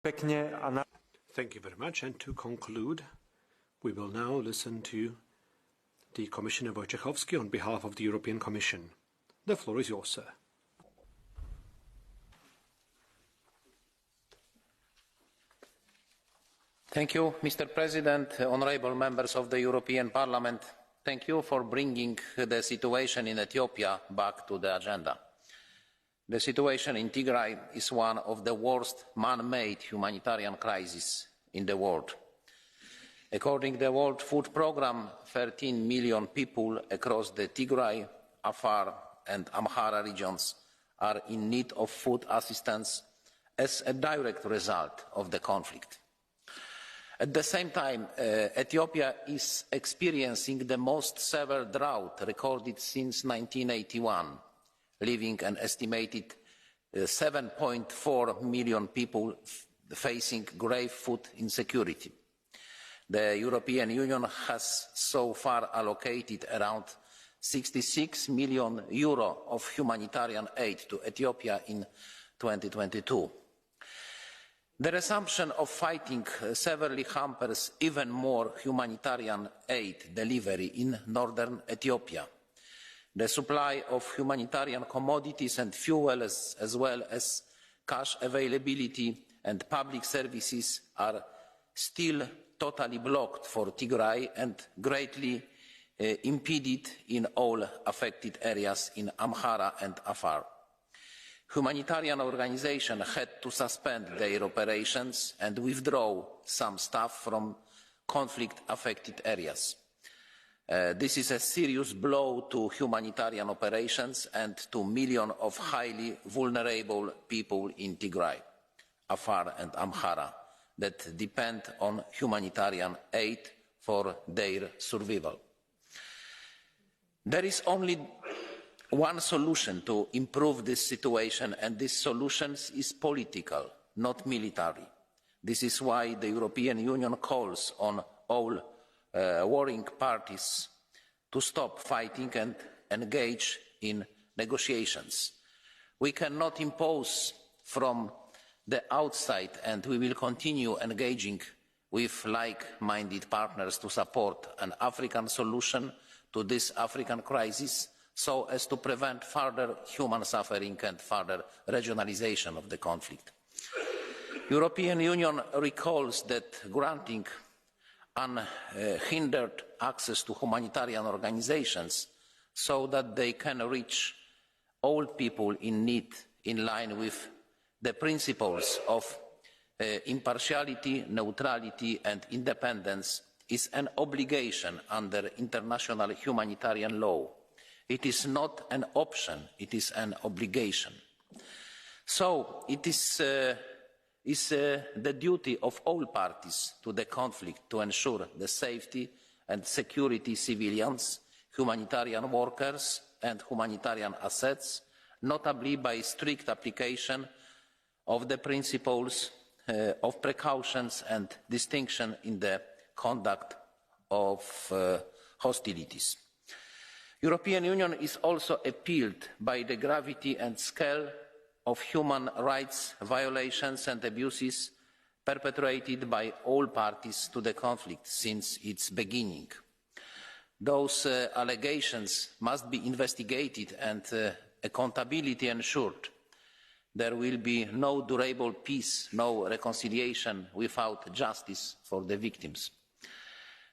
Thank you very much. And to conclude, we will now listen to the Commissioner Wojciechowski on behalf of the European Commission. The floor is yours, sir. Thank you, Mr. President, honourable members of the European Parliament. Thank you for bringing the situation in Ethiopia back to the agenda. The situation in Tigray is one of the worst man-made humanitarian crises in the world. According to the World Food Programme, 13 million people across the Tigray, Afar and Amhara regions are in need of food assistance as a direct result of the conflict. At the same time, Ethiopia is experiencing the most severe drought recorded since 1981, leaving an estimated 7.4 million people facing grave food insecurity. The European Union has so far allocated around €66 million of humanitarian aid to Ethiopia in 2022. The resumption of fighting severely hampers even more humanitarian aid delivery in northern Ethiopia. The supply of humanitarian commodities and fuel, as well as cash availability and public services, are still totally blocked for Tigray and greatly impeded in all affected areas in Amhara and Afar. Humanitarian organisations had to suspend their operations and withdraw some staff from conflict-affected areas. This is a serious blow to humanitarian operations and to millions of highly vulnerable people in Tigray, Afar and Amhara that depend on humanitarian aid for their survival. There is only one solution to improve this situation, and this solution is political, not military. This is why the European Union calls on all warring parties to stop fighting and engage in negotiations. We cannot impose from the outside, and we will continue engaging with like-minded partners to support an African solution to this African crisis, so as to prevent further human suffering and further regionalisation of the conflict. The European Union recalls that granting unhindered access to humanitarian organisations so that they can reach all people in need in line with the principles of impartiality, neutrality and independence is an obligation under international humanitarian law. It is not an option, it is an obligation. So it is the duty of all parties to the conflict to ensure the safety and security of civilians, humanitarian workers and humanitarian assets, notably by strict application of the principles of precautions and distinction in the conduct of hostilities. The European Union is also appealed by the gravity and scale of human rights violations and abuses perpetrated by all parties to the conflict since its beginning. Those allegations must be investigated and accountability ensured. There will be no durable peace, no reconciliation without justice for the victims.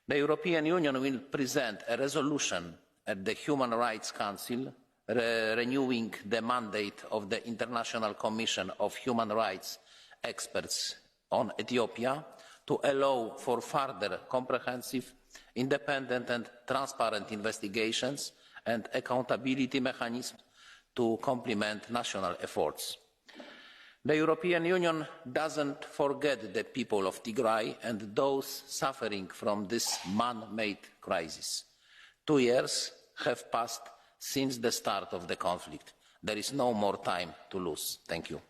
The European Union will present a resolution at the Human Rights Council renewing the mandate of the International Commission of Human Rights Experts on Ethiopia to allow for further comprehensive, independent and transparent investigations and accountability mechanisms to complement national efforts. The European Union doesn't forget the people of Tigray and those suffering from this man-made crisis. 2 years have passed since the start of the conflict. There is no more time to lose. Thank you.